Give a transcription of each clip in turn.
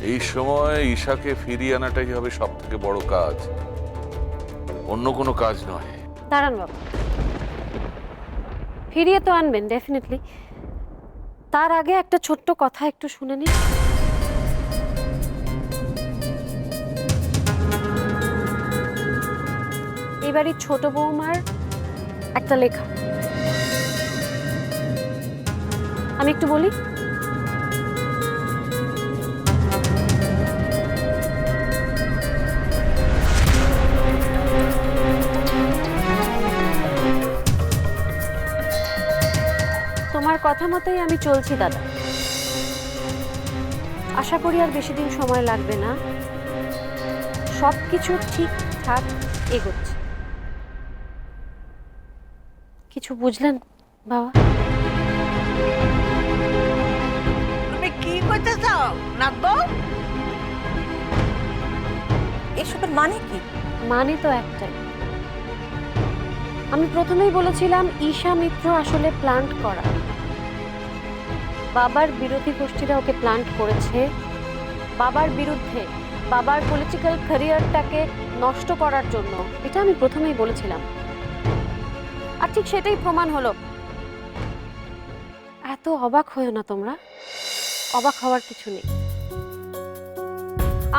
এই সময় ঈশাকে ফিরিয়ে আনাটাই হবে সব থেকে বড় কাজ, অন্য কোনো কাজ নয়। দাঁড়ান বাবা, ফিরিয়ে তো আনবেন ডেফিনেটলি, তার আগে একটা ছোট্ট কথা একটু শুনে নিন। এই বাড়ির ছোট বৌমার একটা লেখা, আমি একটু বলি। তোমার কথা মতোই আমি চলছি দাদা, আশা করি আর বেশি দিন সময় লাগবে না, সবকিছু ঠিকঠাক এগোচ্ছে। কিছু বুঝলেন বাবা? তুমি কি করতে চাও নাগবো? এসবের মানে কি? মানে তো একটাই, আমি প্রথমেই বলেছিলাম ঈশা মিত্র আসলে প্ল্যান্ট করা, বাবার বিরোধী গোষ্ঠীরা ওকে প্ল্যান্ট করেছে বাবার বিরুদ্ধে, বাবার পলিটিক্যাল ক্যারিয়ারটাকে নষ্ট করার জন্য। এটা আমি প্রথমেই বলেছিলাম, আর ঠিক সেটাই প্রমাণ হলো। এত অবাক হয়েও না তোমরা, অবাক হওয়ার কিছু নেই।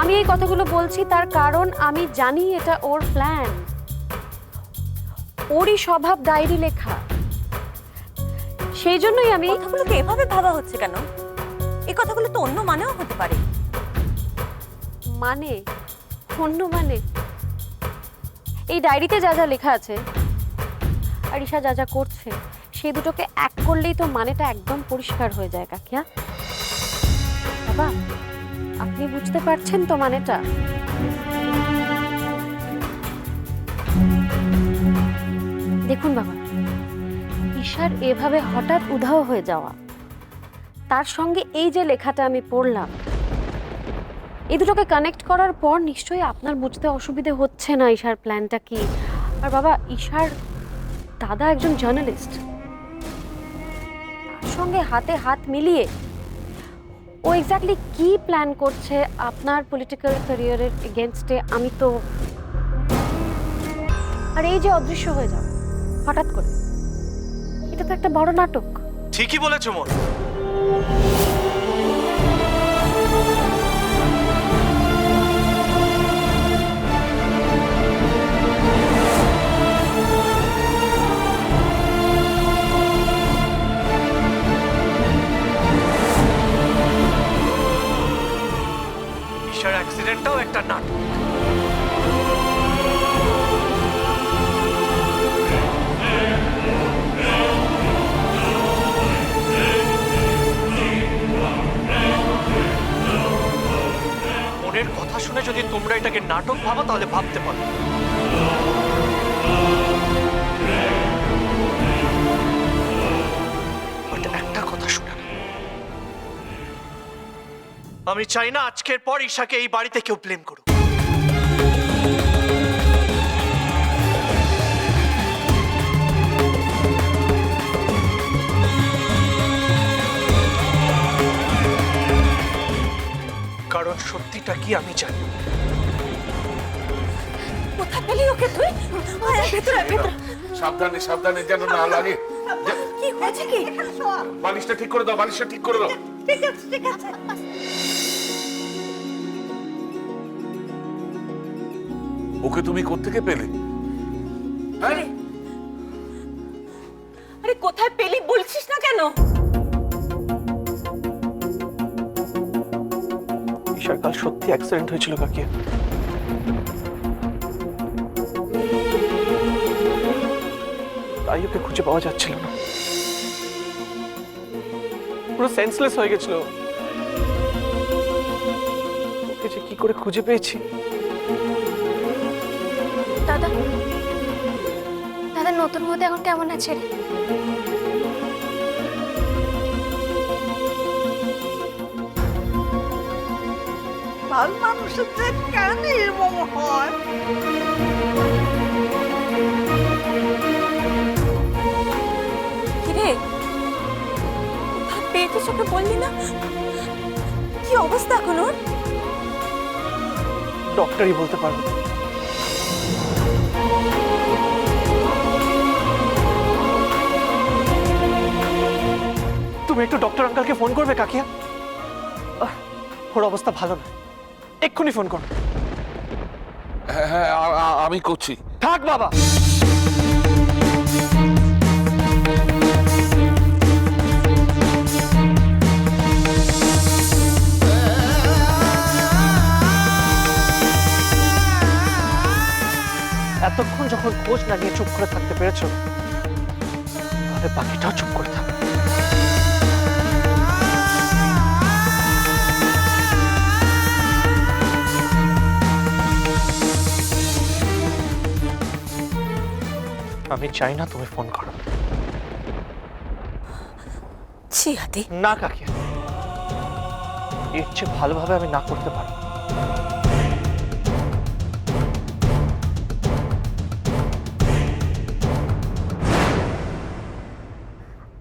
আমি এই কথাগুলো বলছি তার কারণ আমি জানি এটা ওর প্ল্যান, ওরই স্বভাব ডায়েরি লেখা, সেই জন্যই আমি। কথাগুলোকে এভাবে ভাবা হচ্ছে কেন? এই কথাগুলো তো অন্য মানেও হতে পারে। মানে? অন্য মানে? এই ডায়েরিতে যা যা লেখা আছে আর ঈশা যা যা করছে, সেই দুটোকে এক করলেই তো মানেটা একদম পরিষ্কার হয়ে যায় কাকিয়া। বাবা, আপনি বুঝতে পারছেন তো মানেটা? দেখুন বাবা, ঈশার এভাবে হঠাৎ উধাও হয়ে যাওয়া, তার সঙ্গে এই যে লেখাটা আমি পড়লাম, এই দুটোকে কানেক্ট করার পর নিশ্চয়ই আপনার বুঝতে অসুবিধে হচ্ছে না ঈশার প্ল্যানটা কি। আর বাবা, ঈশার দাদা একজন জার্নালিস্ট, তার সঙ্গে হাতে হাত মিলিয়ে ও এক্স্যাক্টলি কি প্ল্যান করছে আপনার পলিটিক্যাল ক্যারিয়ারের এগেনস্টে আমি তো। আর এই যে অদৃশ্য হয়ে যাও হঠাৎ করে, এটা তো একটা বড় নাটক। ঠিকই বলেছো মন। ঈশার অ্যাক্সিডেন্টটাও একটা নাটক। মনের কথা শুনে যদি তোমরা এটাকে নাটক ভাবো তাহলে ভাবতে পারো। বাট একটা কথা শুনে নাও, আমি চাই না আজকের পর ঈশাকে এই বাড়িতে কেউ ব্লেম করুক। কারণ সত্যিটা কি আমি জানি। কোথায় পেলি ওকে তুই? ভেতরে ভেতরে। সাবধানে সাবধানে, যেন না লাগে। কি হয়েছে কি? বালিশটা ঠিক করে দাও, বালিশটা ঠিক করে দাও। ঠিক আছে ঠিক আছে। ওকে তুমি কোত্থেকে পেলে? হ্যাঁ, আরে কোথায় পেলি বলছিস না কেন? ঈশার কাল সত্যি অ্যাক্সিডেন্ট হয়েছিল কাকিয়া। তাই ওকে খুঁজে পাওয়া যাচ্ছিল না, পুরো সেন্সলেস হয়ে গেছিল। ওকে যে কি করে খুঁজে পেয়েছি। দাদা, দাদা নতুন বৌদি এখন কেমন আছে রে? ভাল মানুষের যে কেন এরকম হয়? কিরে, কোথায় পেয়েছিস ওকে বললি না? কি অবস্থা এখন ওর? ডক্টরই বলতে পারবে। তুমি একটু ডক্টর আঙ্কেলকে ফোন করবে কাকিয়া? ওর অবস্থা ভালো না, এক্ষুনি ফোন করো। হ্যাঁ হ্যাঁ আমি করছি। থাক বাবা। এতক্ষণ যখন খোঁজ না নিয়ে চুপ করে থাকতে পেরেছো, তাহলে বাকিটাও চুপ করে থাকো। আমি চাই না তুমি ফোন করো। ছি আদি, না কাকিয়া, এর চেয়ে ভালোভাবে আমি না করতে পারবো।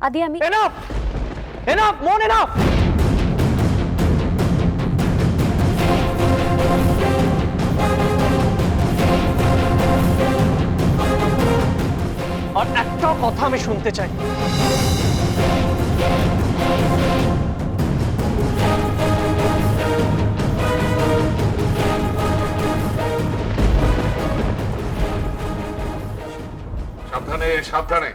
আদি আমি এনাফ এনাফ মন এনাফ। আর একটা কথা আমি শুনতে চাই। সাবধানে সাবধানে।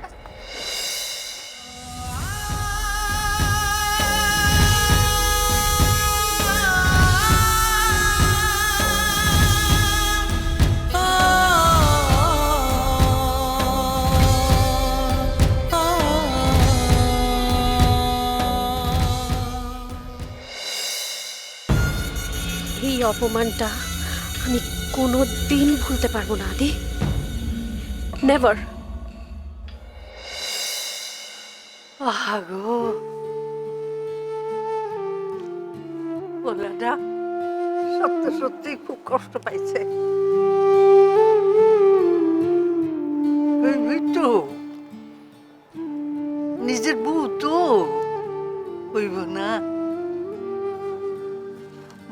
এই অপমানটা আমি কোনোদিন ভুলতে পারবো না আদি, নেভার। আগো পোলাটা সত্যি সত্যি খুব কষ্ট পাইছে। তো নিজের বউ তো হইব না।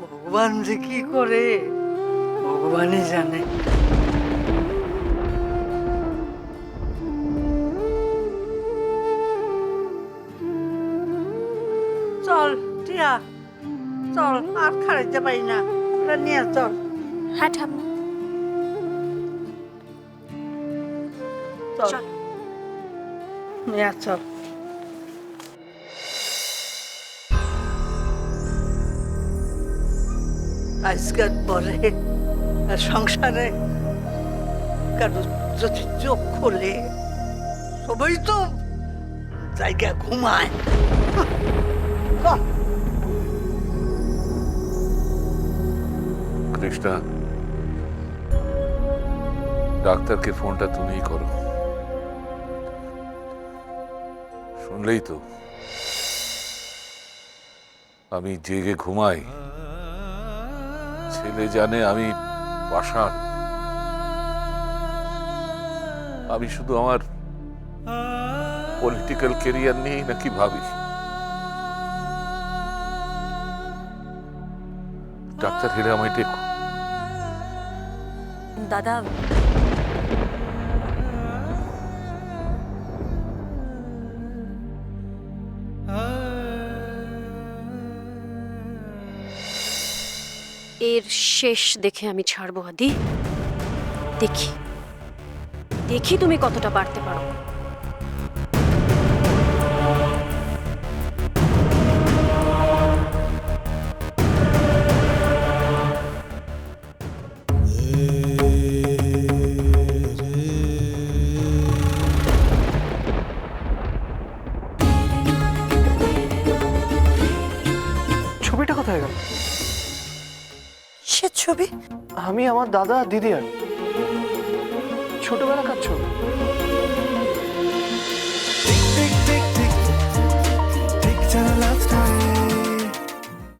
ভগবান যে কি করে ভগবানই জানে। চল টিয়া চল, আর খারাইতে পারি না, ওরা নিয়ে চল। হ্যাঁ ঠাম্মা। চল নিয়ে চল। আজকের পরে সংসারে কারো যদি চোখ খোলে সবাই তো জায়গা ঘুমায়। কৃষ্ণা, ডাক্তারকে ফোনটা তুমিই করো। শুনলেই তো আমি জেগে ঘুমাই, ছেলে জানে আমি পাষাণ। আমি শুধু আমার পলিটিক্যাল ক্যারিয়ার নিয়েই নাকি ভাবি। ডাক্তার হেরে আমায় দেখো। দাদা এর শেষ দেখে আমি ছাড়বো আদি। দেখি দেখি তুমি কতটা বাড়তে পারো। ছবিটা কোথায় গেল? সে ছবি আমি, আমার দাদা, দিদি আর ছোটবেলাকার ছবি।